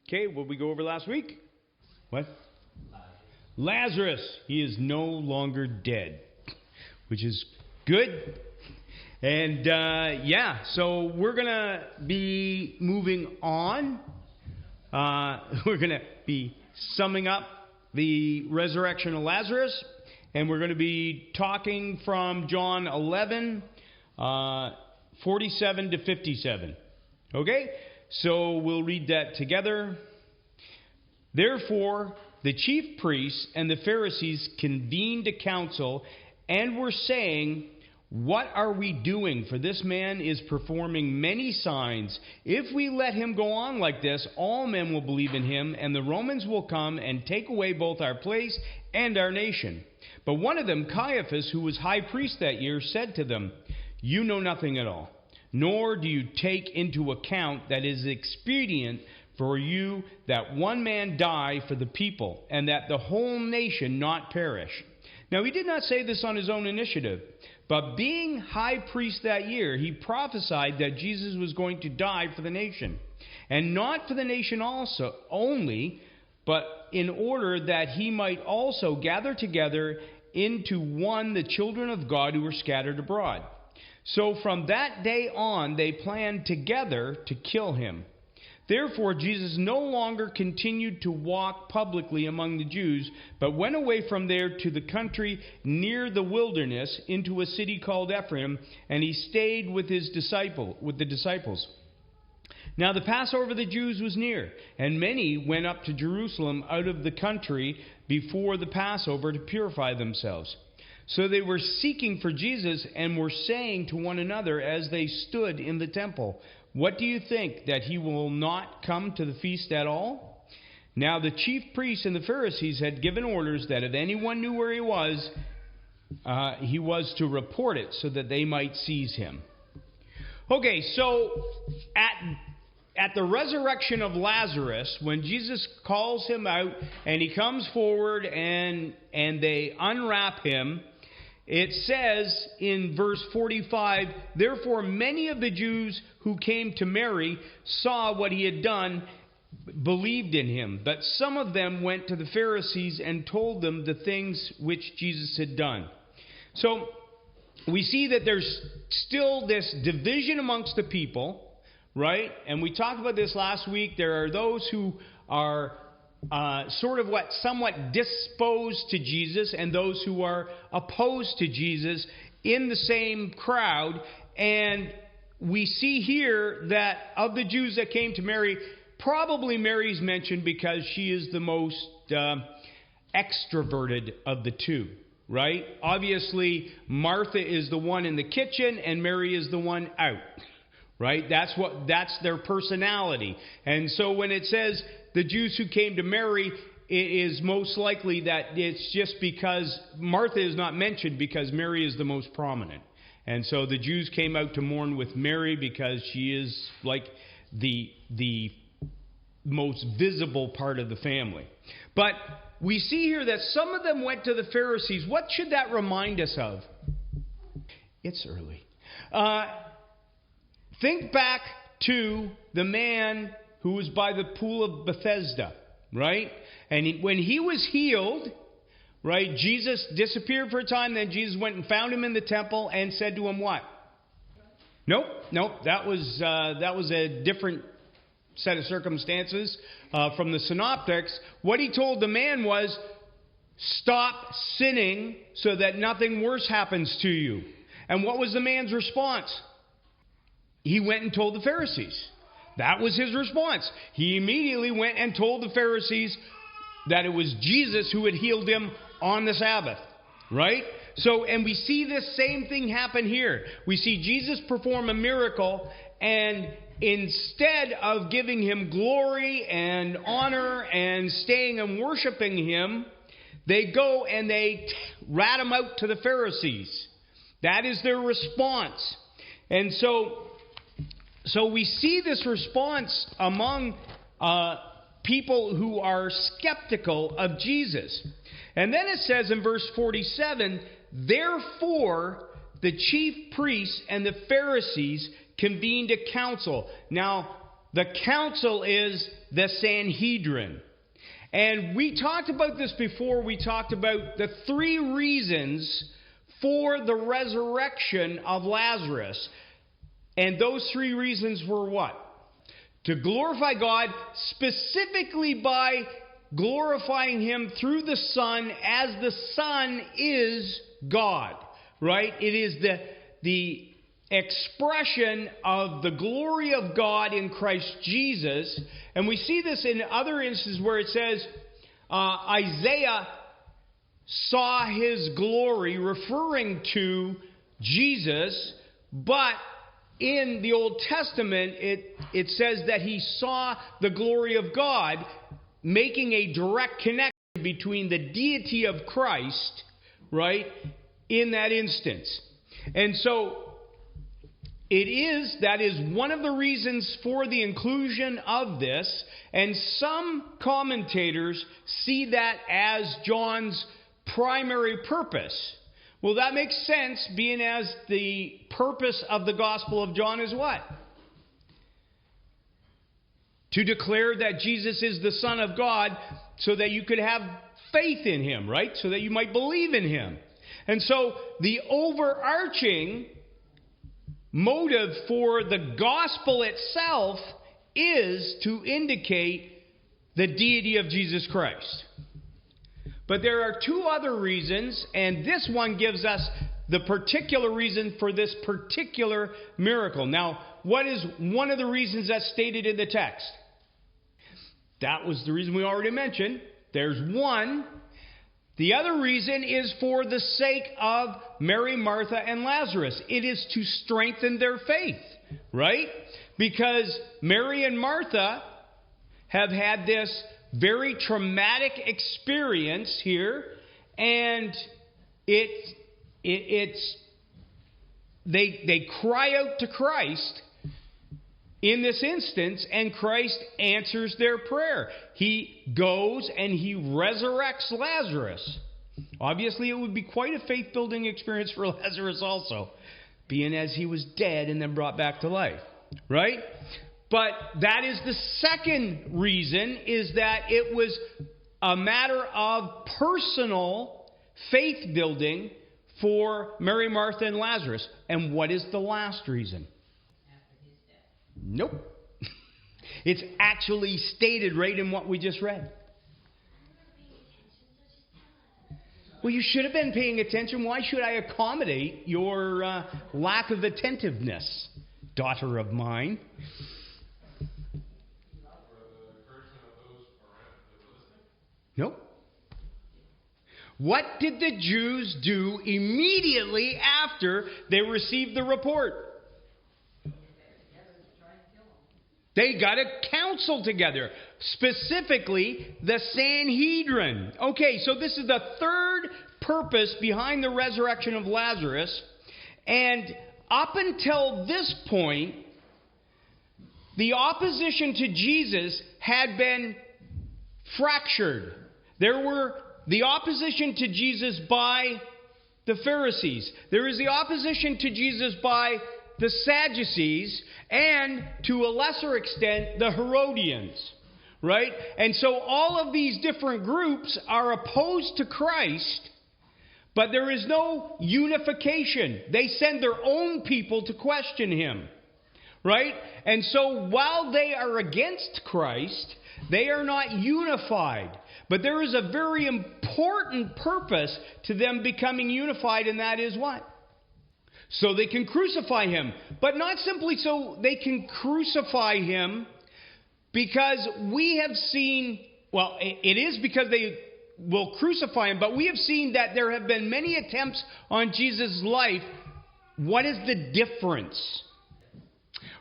Okay, what did we go over last week? What? Lazarus. He is no longer dead, which is good. And so we're going to be moving on. We're going to be summing up the resurrection of Lazarus. And we're going to be talking from John 11, 47 to 57. Okay? So we'll read that together. Therefore, the chief priests and the Pharisees convened a council and were saying, "What are we doing? For this man is performing many signs. If we let him go on like this, all men will believe in him, and the Romans will come and take away both our place and our nation." But one of them, Caiaphas, who was high priest that year, said to them, "You know nothing at all, nor do you take into account that it is expedient for you that one man die for the people, and that the whole nation not perish." Now he did not say this on his own initiative, but being high priest that year, he prophesied that Jesus was going to die for the nation, and not for the nation also only, but in order that he might also gather together into one the children of God who were scattered abroad. So from that day on, they planned together to kill him. Therefore, Jesus no longer continued to walk publicly among the Jews, but went away from there to the country near the wilderness, into a city called Ephraim, and he stayed with the disciples. Now the Passover of the Jews was near, and many went up to Jerusalem out of the country before the Passover to purify themselves. So they were seeking for Jesus and were saying to one another as they stood in the temple, "What do you think, that he will not come to the feast at all?" Now the chief priests and the Pharisees had given orders that if anyone knew where he was to report it, so that they might seize him. Okay, so at the resurrection of Lazarus, when Jesus calls him out and he comes forward and they unwrap him, it says in verse 45, "Therefore many of the Jews who came to Mary saw what he had done, believed in him. But some of them went to the Pharisees and told them the things which Jesus had done." So we see that there's still this division amongst the people, right? And we talked about this last week. There are those who are somewhat disposed to Jesus, and those who are opposed to Jesus in the same crowd. And we see here that of the Jews that came to Mary, probably Mary's mentioned because she is the most extroverted of the two, right? Obviously, Martha is the one in the kitchen, and Mary is the one out, right? That's their personality. And so when it says the Jews who came to Mary, it is most likely that it's just because Martha is not mentioned, because Mary is the most prominent. And so the Jews came out to mourn with Mary because she is like the most visible part of the family. But we see here that some of them went to the Pharisees. What should that remind us of? It's early. Think back to the man who was by the pool of Bethesda, right? And when he was healed, right, Jesus disappeared for a time. Then Jesus went and found him in the temple and said to him what? Nope. That was a different set of circumstances from the synoptics. What he told the man was, "Stop sinning so that nothing worse happens to you." And what was the man's response? He went and told the Pharisees. That was his response. He immediately went and told the Pharisees that it was Jesus who had healed him on the Sabbath, right? So, and we see this same thing happen here. We see Jesus perform a miracle, and instead of giving him glory and honor and staying and worshiping him, they go and they rat him out to the Pharisees. That is their response. And so we see this response among people who are skeptical of Jesus. And then it says in verse 47, "Therefore the chief priests and the Pharisees convened a council." Now, the council is the Sanhedrin. And we talked about this before. We talked about the 3 reasons for the resurrection of Lazarus. And those 3 reasons were what? To glorify God, specifically by glorifying Him through the Son, as the Son is God, right? It is the expression of the glory of God in Christ Jesus. And we see this in other instances where it says, Isaiah saw His glory, referring to Jesus, but in the Old Testament, it says that he saw the glory of God, making a direct connection between the deity of Christ, right, in that instance. And so, that is one of the reasons for the inclusion of this, and some commentators see that as John's primary purpose. Well, that makes sense, being as the purpose of the Gospel of John is what? To declare that Jesus is the Son of God, so that you could have faith in Him, right? So that you might believe in Him. And so the overarching motive for the Gospel itself is to indicate the deity of Jesus Christ. But there are 2 other reasons, and this one gives us the particular reason for this particular miracle. Now, what is one of the reasons that's stated in the text? That was the reason we already mentioned. There's one. The other reason is for the sake of Mary, Martha, and Lazarus. It is to strengthen their faith, right? Because Mary and Martha have had this very traumatic experience here, and they cry out to Christ in this instance, and Christ answers their prayer. He goes and He resurrects Lazarus. Obviously, it would be quite a faith-building experience for Lazarus also, being as he was dead and then brought back to life, right? But that is the second reason, is that it was a matter of personal faith building for Mary, Martha, and Lazarus. And what is the last reason? After his death. Nope. It's actually stated right in what we just read. Well, you should have been paying attention. Why should I accommodate your lack of attentiveness, daughter of mine? Nope. What did the Jews do immediately after they received the report? They got a council together, specifically the Sanhedrin. Okay, so this is the third purpose behind the resurrection of Lazarus. And up until this point, the opposition to Jesus had been fractured. There were the opposition to Jesus by the Pharisees. There is the opposition to Jesus by the Sadducees, and to a lesser extent, the Herodians. Right? And so all of these different groups are opposed to Christ, but there is no unification. They send their own people to question Him. Right? And so while they are against Christ, they are not unified. But there is a very important purpose to them becoming unified, and that is what? So they can crucify Him. But not simply so they can crucify Him, because we have seen, well, it is because they will crucify Him, but we have seen that there have been many attempts on Jesus' life. What is the difference?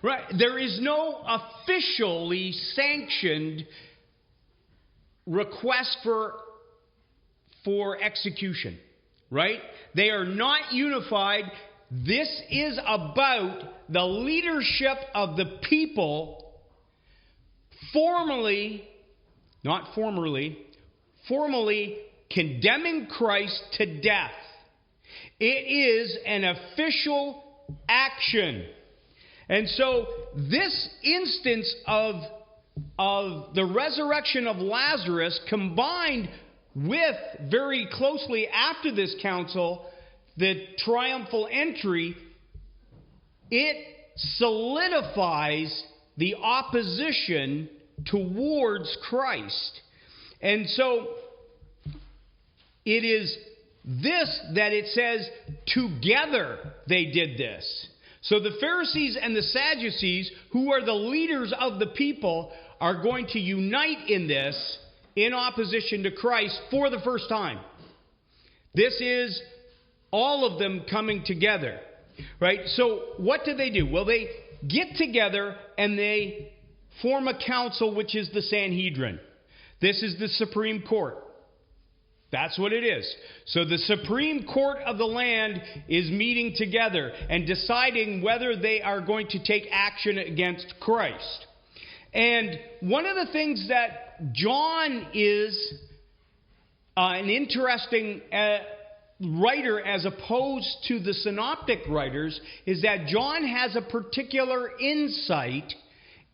Right? There is no officially sanctioned request for execution, right? They are not unified. This is about the leadership of the people formally condemning Christ to death. It is an official action. And so this instance of the resurrection of Lazarus, combined with very closely after this council, the triumphal entry, it solidifies the opposition towards Christ. And so it is this that it says, together they did this. So the Pharisees and the Sadducees, who are the leaders of the people, are going to unite in this in opposition to Christ for the first time. This is all of them coming together. Right? So what do they do? Well, they get together and they form a council, which is the Sanhedrin. This is the Supreme Court. That's what it is. So the Supreme Court of the land is meeting together and deciding whether they are going to take action against Christ. And one of the things that John is an interesting writer as opposed to the synoptic writers is that John has a particular insight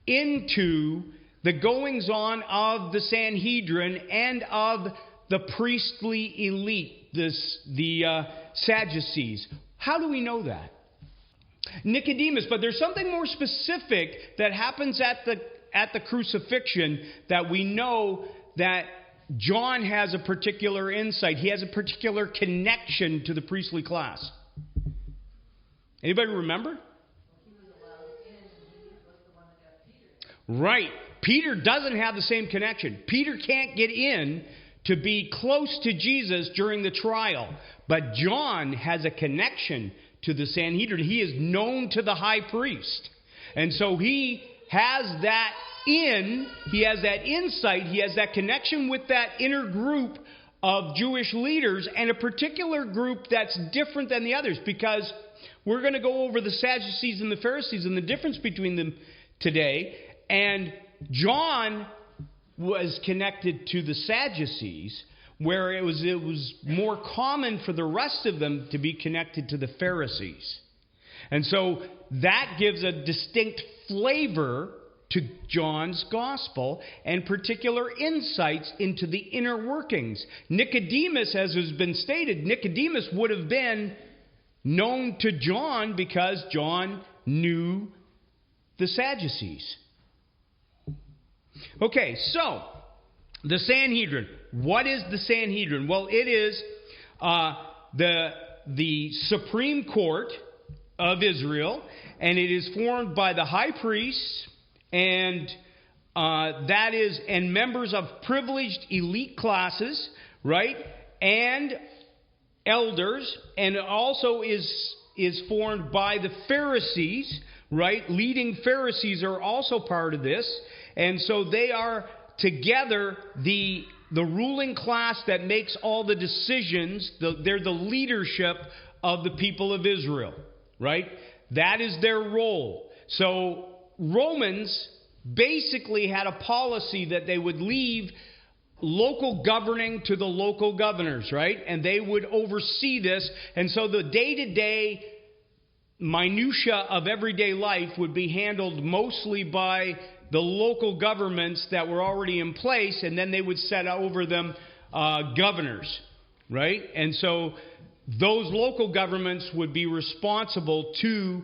into the goings-on of the Sanhedrin and of the priestly elite, the Sadducees. How do we know that? Nicodemus, but there's something more specific that happens at the crucifixion that we know that John has a particular insight. He has a particular connection to the priestly class. Anybody remember? Right. Peter doesn't have the same connection. Peter can't get in to be close to Jesus during the trial. But John has a connection to the Sanhedrin. He is known to the high priest. And so he has that he has that insight, he has that connection with that inner group of Jewish leaders, and a particular group that's different than the others, because we're going to go over the Sadducees and the Pharisees and the difference between them today. And John was connected to the Sadducees, where it was more common for the rest of them to be connected to the Pharisees. And so that gives a distinct flavor to John's gospel and particular insights into the inner workings. Nicodemus, as has been stated, Nicodemus would have been known to John because John knew the Sadducees. Okay, so the Sanhedrin. What is the Sanhedrin? Well, it is the Supreme Court of Israel, and it is formed by the high priests and members of privileged elite classes, right? And elders, and it also is formed by the Pharisees, right? Leading Pharisees are also part of this. And so they are together the ruling class that makes all the decisions. They're the leadership of the people of Israel, right? That is their role. So Romans basically had a policy that they would leave local governing to the local governors, right? And they would oversee this. And so the day-to-day minutia of everyday life would be handled mostly by the local governments that were already in place, and then they would set over them governors, right? And so those local governments would be responsible to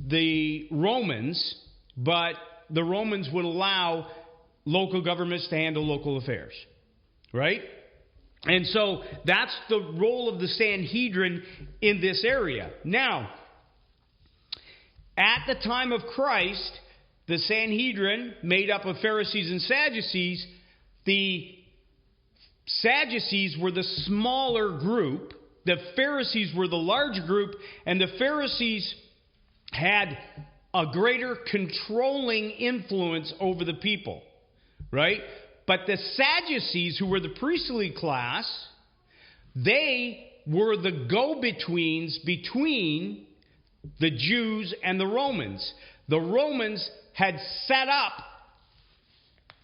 the Romans, but the Romans would allow local governments to handle local affairs, right? And so that's the role of the Sanhedrin in this area. Now, at the time of Christ, the Sanhedrin, made up of Pharisees and Sadducees, the Sadducees were the smaller group, the Pharisees were the large group, and the Pharisees had a greater controlling influence over the people, right? But the Sadducees, who were the priestly class, they were the go-betweens between the Jews and the Romans. The Romans had set up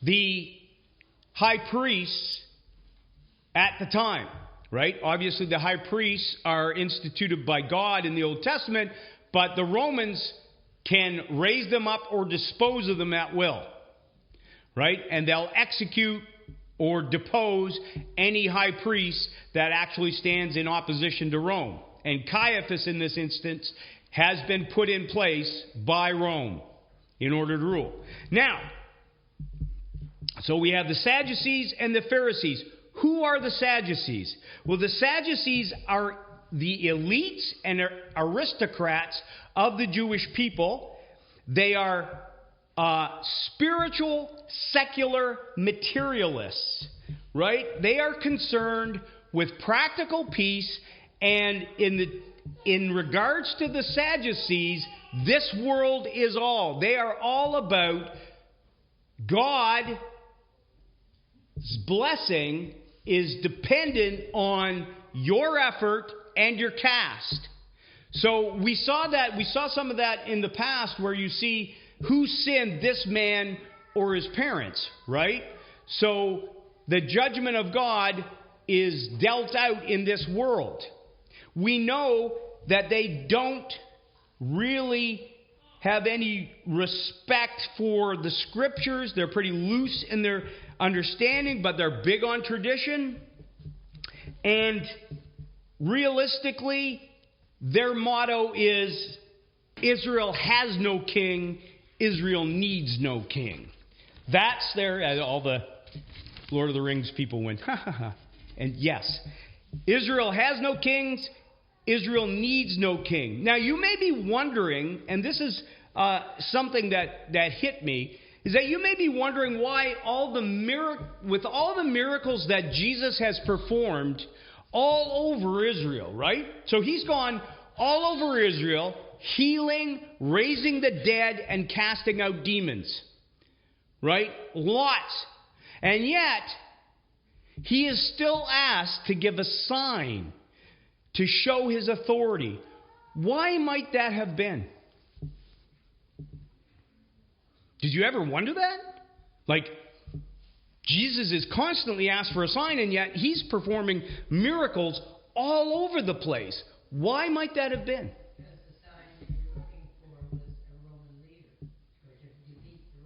the high priests at the time, right? Obviously, the high priests are instituted by God in the Old Testament, but the Romans can raise them up or dispose of them at will. Right? And they'll execute or depose any high priest that actually stands in opposition to Rome. And Caiaphas, in this instance, has been put in place by Rome in order to rule. Now, so we have the Sadducees and the Pharisees. Who are the Sadducees? Well, the Sadducees are the elites and aristocrats of the Jewish people. They are spiritual, secular materialists, right? They are concerned with practical peace, and in regards to the Sadducees, this world is all. They are all about God's blessing is dependent on your effort and your caste. So we saw some of that in the past, where you see who sinned, this man or his parents, right? So the judgment of God is dealt out in this world. We know that they don't really have any respect for the scriptures. They're pretty loose in their understanding, but they're big on tradition. And realistically, their motto is, Israel has no king, Israel needs no king. That's all the Lord of the Rings people went, ha ha ha. And yes, Israel has no kings, Israel needs no king. Now you may be wondering, and this is something that hit me, is that you may be wondering why with all the miracles that Jesus has performed all over Israel, right? So he's gone all over Israel, healing, raising the dead, and casting out demons. Right? Lots. And yet, he is still asked to give a sign to show his authority. Why might that have been? Did you ever wonder that? Like, Jesus is constantly asked for a sign, and yet he's performing miracles all over the place. Why might that have been? Because the sign that you're looking for was a Roman leader, or to defeat the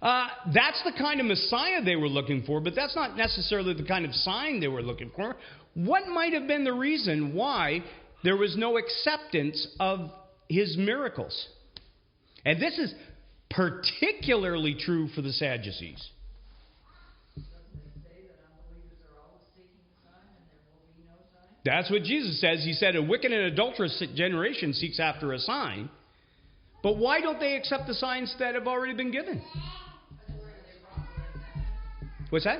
Romans. That's the kind of Messiah they were looking for, but that's not necessarily the kind of sign they were looking for. What might have been the reason why there was no acceptance of his miracles? And this is particularly true for the Sadducees. That's what Jesus says. He said, a wicked and adulterous generation seeks after a sign. But why don't they accept the signs that have already been given? What's that?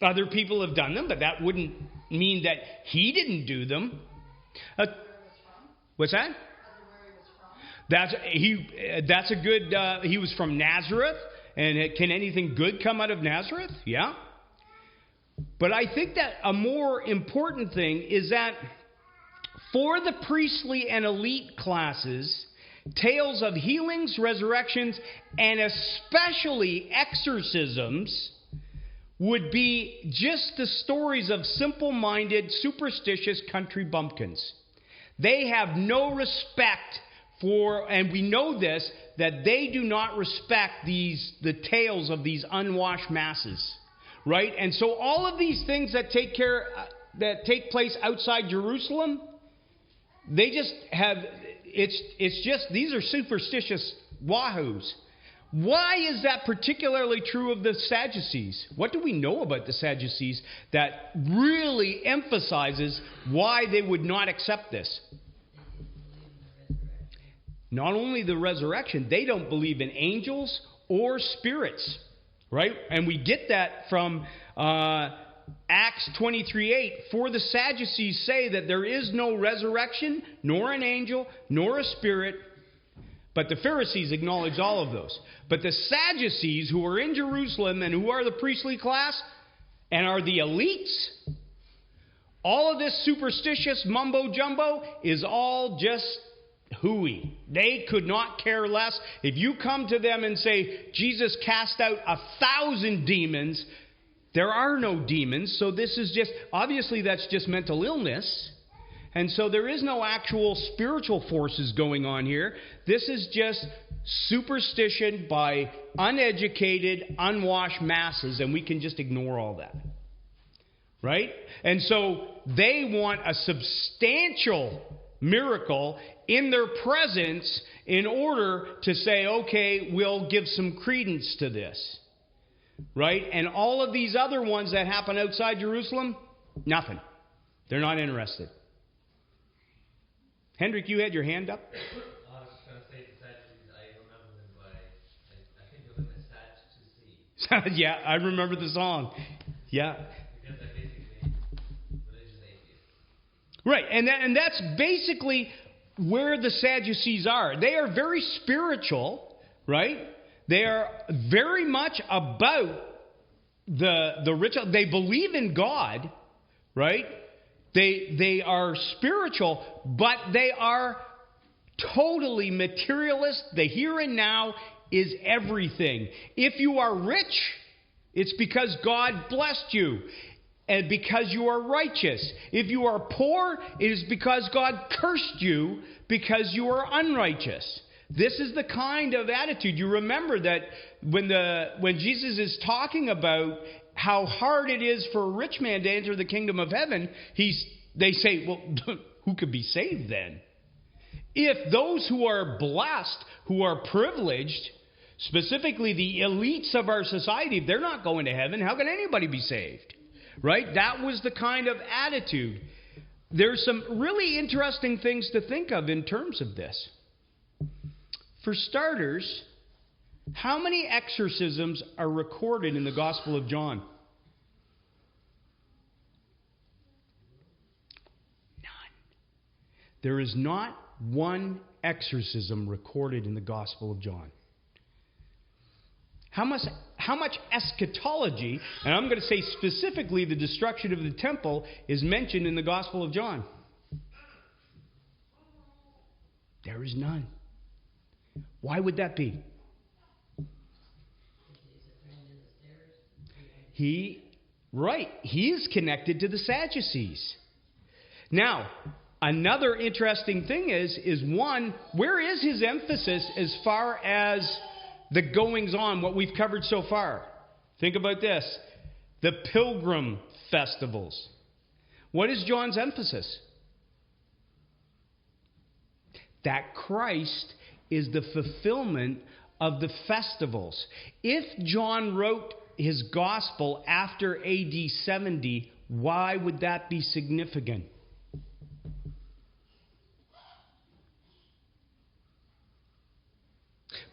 Other people have done them, but that wouldn't mean that he didn't do them. What's that? That's a good. He was from Nazareth, and can anything good come out of Nazareth? Yeah. But I think that a more important thing is that for the priestly and elite classes, tales of healings, resurrections, and especially exorcisms would be just the stories of simple-minded, superstitious country bumpkins. They have no respect for, and we know this, that they do not respect the tales of these unwashed masses. Right? And so all of these things that take place outside Jerusalem, they just have, it's just, these are superstitious wahoos. Why is that particularly true of the Sadducees? What do we know about the Sadducees that really emphasizes why they would not accept this? Not only the resurrection, they don't believe in angels or spirits. Right? And we get that from Acts 23:8. For the Sadducees say that there is no resurrection, nor an angel, nor a spirit. But the Pharisees acknowledge all of those. But the Sadducees, who are in Jerusalem and who are the priestly class and are the elites, all of this superstitious mumbo-jumbo is all just hooey. They could not care less. If you come to them and say, Jesus cast out 1,000 demons, there are no demons. So this is just, obviously that's just mental illness. And so there is no actual spiritual forces going on here. This is just superstition by uneducated, unwashed masses, and we can just ignore all that. Right? And so they want a substantial miracle in their presence in order to say, okay, we'll give some credence to this. Right? And all of these other ones that happen outside Jerusalem, nothing. They're not interested. Hendrik, you had your hand up? I was just going to say the Sadducees, I remember them by, I think it was the Sadducees. Yeah, I remember the song. Yeah. Because they're basically religious atheists. Right, and that's basically where the Sadducees are. They are very spiritual, right? They are very much about the ritual. They believe in God, right? They are spiritual, but they are totally materialist. The here and now is everything. If you are rich, it's because God blessed you and because you are righteous. If you are poor, it is because God cursed you because you are unrighteous. This is the kind of attitude. You remember that when Jesus is talking about how hard it is for a rich man to enter the kingdom of heaven, they say, well, who could be saved then? If those who are blessed, who are privileged, specifically the elites of our society, if they're not going to heaven, how can anybody be saved? Right? That was the kind of attitude. There's some really interesting things to think of in terms of this. For starters, how many exorcisms are recorded in the Gospel of John? None. There is not one exorcism recorded in the Gospel of John. How much eschatology, and I'm going to say specifically the destruction of the temple, is mentioned in the Gospel of John? There is none. Why would that be? He is connected to the Sadducees. Now, another interesting thing is one, where is his emphasis as far as the goings on, what we've covered so far? Think about this. The pilgrim festivals. What is John's emphasis? That Christ is the fulfillment of the festivals. If John wrote his gospel after AD 70, why would that be significant?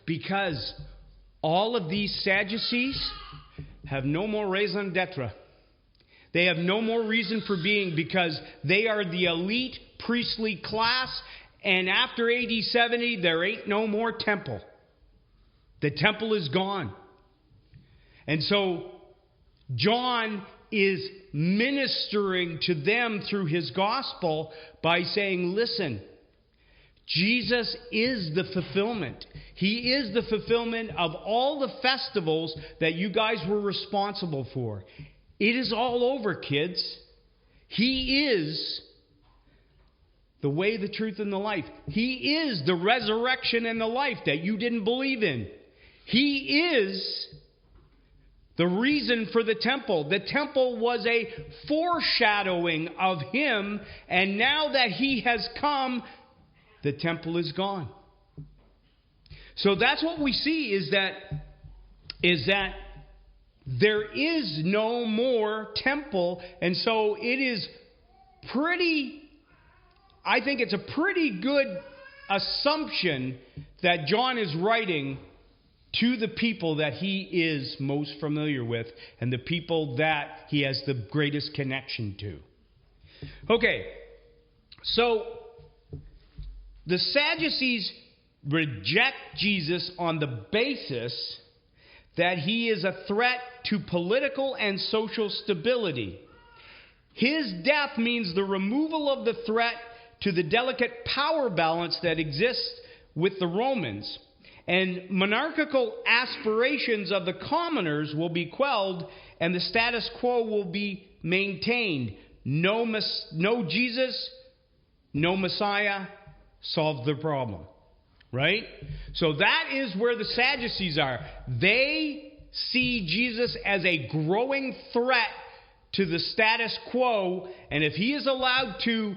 Because all of these Sadducees have no more raison d'etre. They have no more reason for being because they are the elite priestly class, and after AD 70, there ain't no more temple. The temple is gone. And so John is ministering to them through his gospel by saying, listen, Jesus is the fulfillment. He is the fulfillment of all the festivals that you guys were responsible for. It is all over, kids. He is the way, the truth, and the life. He is the resurrection and the life that you didn't believe in. He is the reason for the temple. The temple was a foreshadowing of him, and now that he has come, the temple is gone. So that's what we see is that there is no more temple, and so it is I think it's a pretty good assumption that John is writing to the people that he is most familiar with and the people that he has the greatest connection to. Okay, so the Sadducees reject Jesus on the basis that he is a threat to political and social stability. His death means the removal of the threat to the delicate power balance that exists with the Romans. And monarchical aspirations of the commoners will be quelled and the status quo will be maintained. No Jesus, no Messiah, solves their problem. Right? So that is where the Sadducees are. They see Jesus as a growing threat to the status quo, and if he is allowed to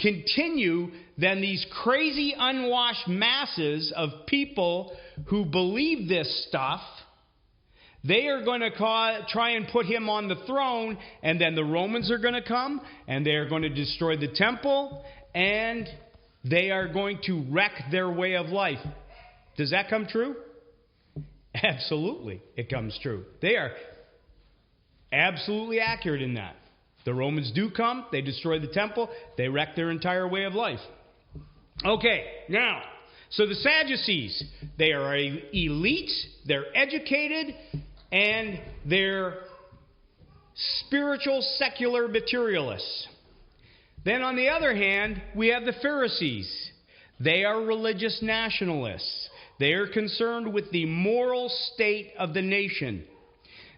continue, then these crazy unwashed masses of people who believe this stuff, they are going to try and put him on the throne, and then the Romans are going to come, and they are going to destroy the temple, and they are going to wreck their way of life. Does that come true? Absolutely, it comes true. They are absolutely accurate in that. The Romans do come, they destroy the temple, they wreck their entire way of life. Okay, now, so the Sadducees, they are elite, they're educated, and they're spiritual, secular materialists. Then on the other hand, we have the Pharisees. They are religious nationalists. They are concerned with the moral state of the nation.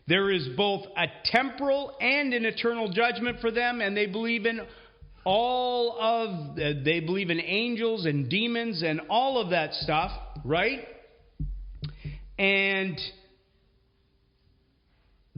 There is both a temporal and an eternal judgment for them, and they believe in they believe in angels and demons and all of that stuff, right? And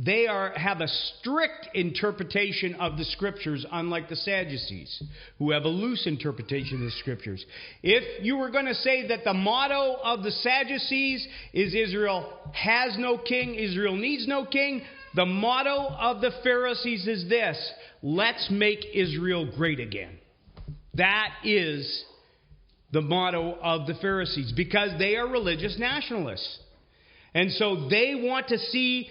they have a strict interpretation of the Scriptures, unlike the Sadducees, who have a loose interpretation of the Scriptures. If you were going to say that the motto of the Sadducees is Israel has no king, Israel needs no king, the motto of the Pharisees is this: let's make Israel great again. That is the motto of the Pharisees, because they are religious nationalists. And so they want to see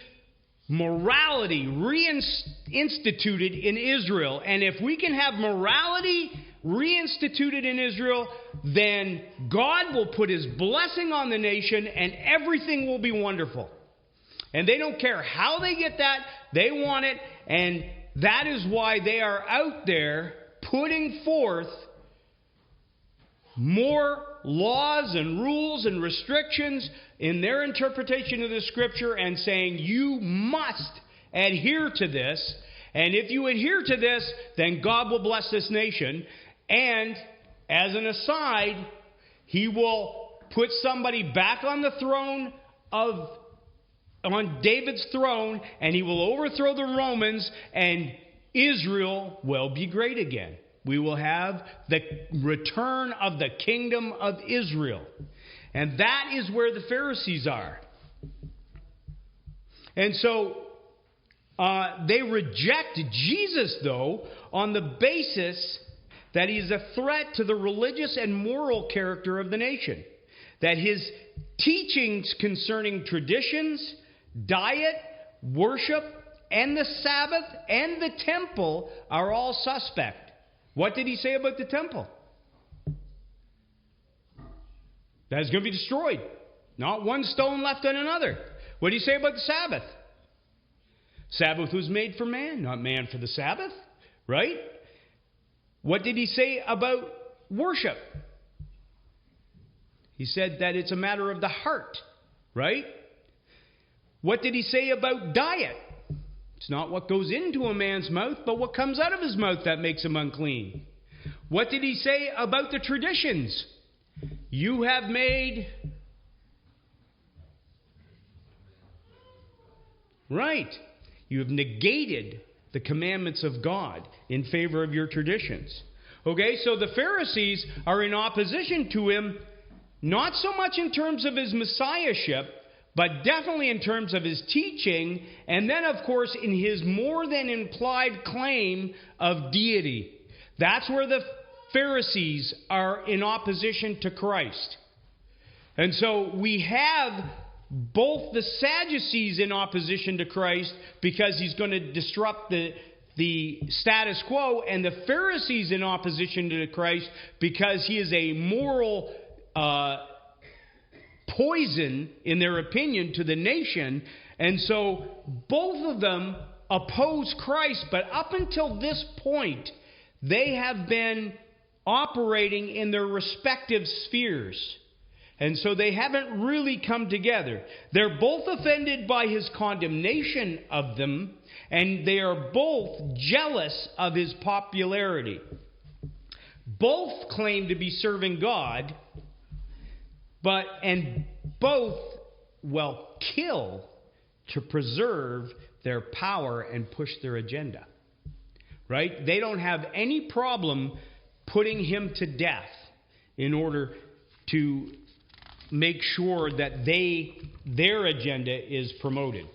morality reinstituted in Israel. And if we can have morality reinstituted in Israel, then God will put his blessing on the nation and everything will be wonderful. And they don't care how they get that, they want it. And that is why they are out there putting forth more laws and rules and restrictions in their interpretation of the Scripture and saying, you must adhere to this. And if you adhere to this, then God will bless this nation. And as an aside, he will put somebody back on the throne on David's throne, and he will overthrow the Romans, and Israel will be great again. We will have the return of the kingdom of Israel. And that is where the Pharisees are. And so they reject Jesus, though, on the basis that he is a threat to the religious and moral character of the nation. That his teachings concerning traditions, diet, worship, and the Sabbath, and the temple are all suspect. What did he say about the temple? That is going to be destroyed. Not one stone left on another. What did he say about the Sabbath? Sabbath was made for man, not man for the Sabbath. Right? What did he say about worship? He said that it's a matter of the heart. Right? What did he say about diet? It's not what goes into a man's mouth, but what comes out of his mouth that makes him unclean. What did he say about the traditions? You have made... Right. You have negated the commandments of God in favor of your traditions. Okay, so the Pharisees are in opposition to him, not so much in terms of his messiahship, but definitely in terms of his teaching, and then, of course, in his more than implied claim of deity. That's where the Pharisees are in opposition to Christ. And so we have both the Sadducees in opposition to Christ because he's going to disrupt the status quo, and the Pharisees in opposition to Christ because he is a moral poison, in their opinion, to the nation. And so both of them oppose Christ, but up until this point, they have been operating in their respective spheres. And so they haven't really come together. They're both offended by his condemnation of them, and they are both jealous of his popularity. both claim to be serving God, and both, kill to preserve their power and push their agenda. Right? They don't have any problem putting him to death in order to make sure that their agenda is promoted.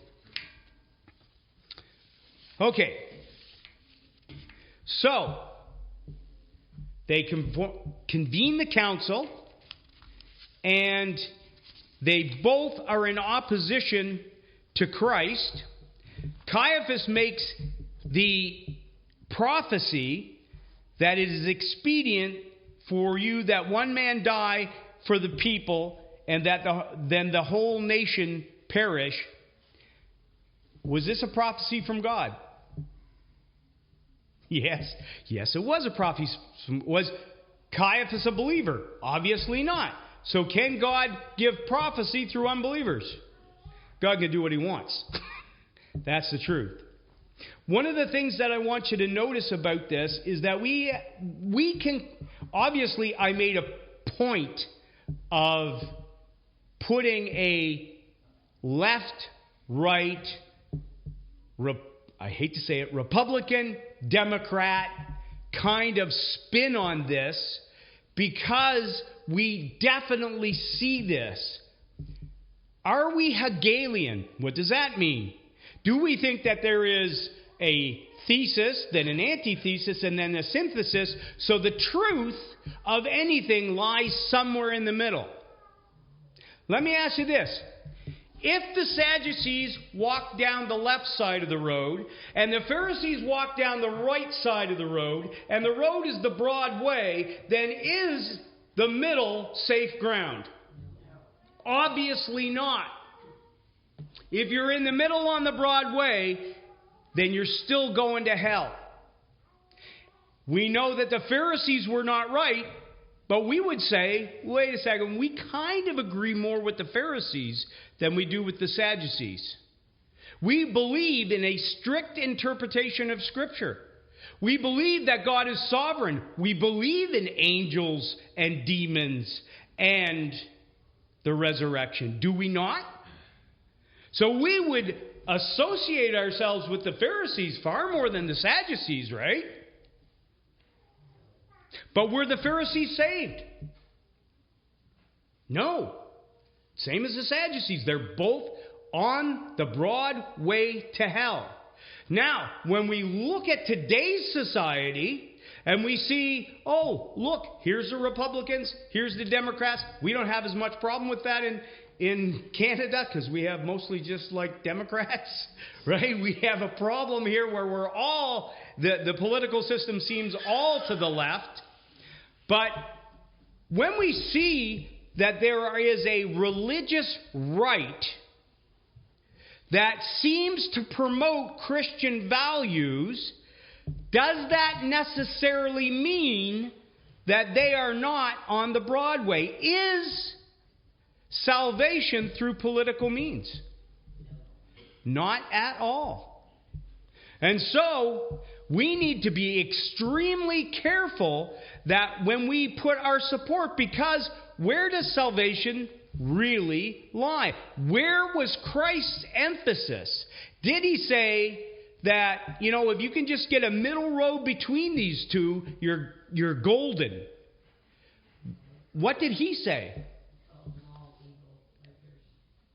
Okay. So, they convene the council, and they both are in opposition to Christ. Caiaphas makes the prophecy that it is expedient for you that one man die for the people, and that then the whole nation perish. Was this a prophecy from God? Yes, it was a prophecy. Was Caiaphas a believer? Obviously not. So can God give prophecy through unbelievers? God can do what he wants. That's the truth. One of the things that I want you to notice about this is that we can, obviously I made a point of putting a left, right, I hate to say it, Republican, Democrat kind of spin on this, because we definitely see this. Are we Hegelian? What does that mean? Do we think that there is a thesis, then an antithesis, and then a synthesis, so the truth of anything lies somewhere in the middle? Let me ask you this. If the Sadducees walk down the left side of the road, and the Pharisees walk down the right side of the road, and the road is the broad way, then is the middle safe ground? Obviously not. If you're in the middle on the broad way, then you're still going to hell. We know that the Pharisees were not right, but we would say, wait a second, we kind of agree more with the Pharisees than we do with the Sadducees. We believe in a strict interpretation of Scripture. We believe that God is sovereign. We believe in angels and demons and the resurrection. Do we not? So we would associate ourselves with the Pharisees far more than the Sadducees, right? But were the Pharisees saved? No. Same as the Sadducees. They're both on the broad way to hell. Now, when we look at today's society and we see, oh, look, here's the Republicans, here's the Democrats. We don't have as much problem with that in Canada, because we have mostly just like Democrats, right? We have a problem here where we're all, the political system seems all to the left. But when we see that there is a religious right that seems to promote Christian values, does that necessarily mean that they are not on the broad way? Is salvation through political means? Not at all. And so, we need to be extremely careful that when we put our support, because where does salvation really lie? Where was Christ's emphasis? Did he say that, if you can just get a middle road between these two, you're golden? What did he say?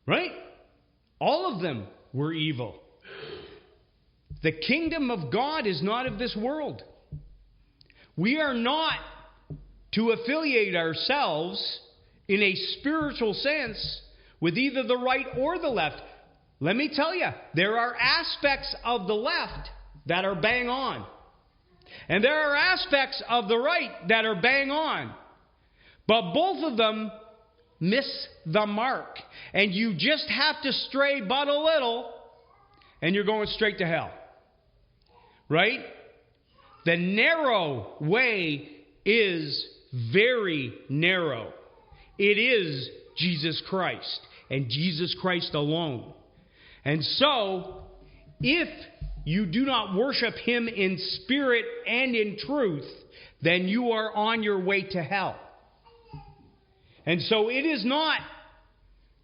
Right? All of them were evil. The kingdom of God is not of this world. We are not to affiliate ourselves in a spiritual sense with either the right or the left. Let me tell you, there are aspects of the left that are bang on. And there are aspects of the right that are bang on. But both of them miss the mark. And you just have to stray but a little, and you're going straight to hell. Right? The narrow way is very narrow. It is Jesus Christ, and Jesus Christ alone. And so, if you do not worship Him in spirit and in truth, then you are on your way to hell. And so it is not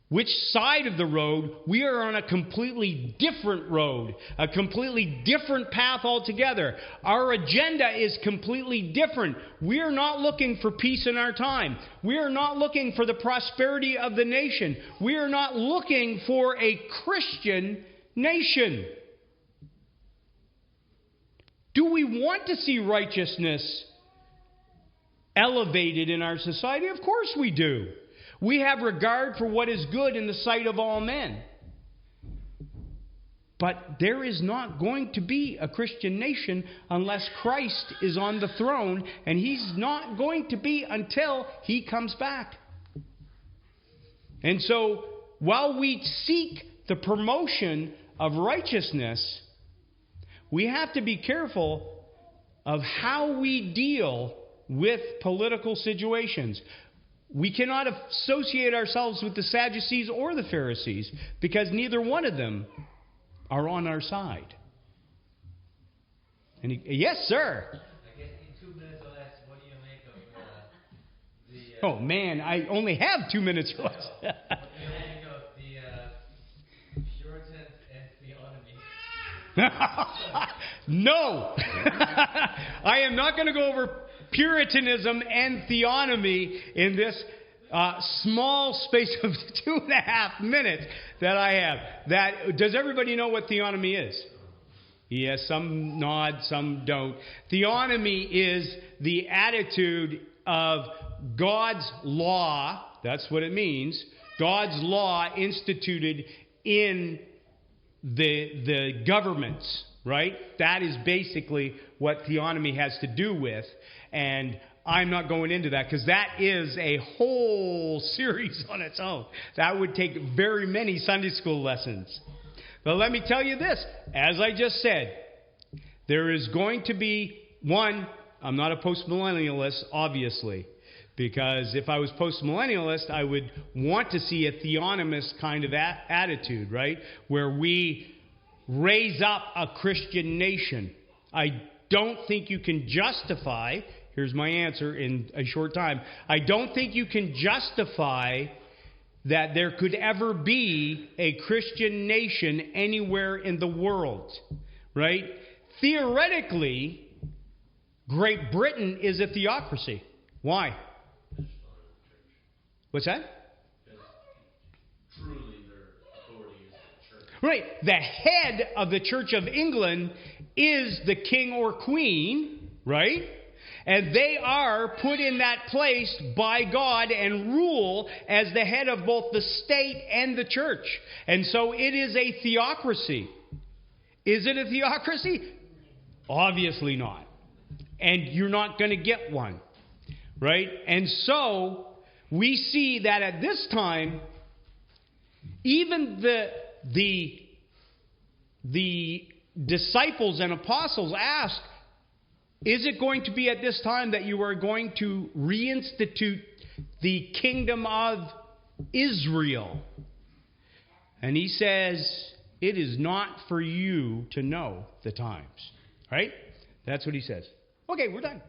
which side of the road. We are on a completely different road, a completely different path altogether. Our agenda is completely different. We are not looking for peace in our time. We are not looking for the prosperity of the nation. We are not looking for a Christian nation. Do we want to see righteousness elevated in our society? Of course we do. We have regard for what is good in the sight of all men. But there is not going to be a Christian nation unless Christ is on the throne, and He's not going to be until He comes back. And so, while we seek the promotion of righteousness, we have to be careful of how we deal with political situations. We cannot associate ourselves with the Sadducees or the Pharisees because neither one of them are on our side. And yes, sir. I guess in 2 minutes or less, what do you make of the... Oh, man, I only have 2 minutes or less. What do you make of the Puritans and theonomy? No! I am not going to go over Puritanism and theonomy in this small space of 2.5 minutes that I have. Does everybody know what theonomy is? Yes, some nod, some don't. Theonomy is the attitude of God's law. That's what it means. God's law instituted in the governments, right? That is basically what theonomy has to do with. And I'm not going into that because that is a whole series on its own. That would take very many Sunday school lessons. But let me tell you this. As I just said, there is going to be one. I'm not a postmillennialist, obviously. Because if I was postmillennialist, I would want to see a theonomist kind of attitude, right? Where we raise up a Christian nation. I don't think you can justify, here's my answer in a short time, I don't think you can justify that there could ever be a Christian nation anywhere in the world, right? Theoretically, Great Britain is a theocracy. Why? What's that? Truly their authority is the church. Right. The head of the Church of England is the king or queen, right? And they are put in that place by God and rule as the head of both the state and the church. And so it is a theocracy. Is it a theocracy? Obviously not. And you're not going to get one, right? And so we see that at this time, even the disciples and apostles asked, is it going to be at this time that you are going to reinstitute the kingdom of Israel? And he says, it is not for you to know the times. Right? That's what he says. Okay, we're done.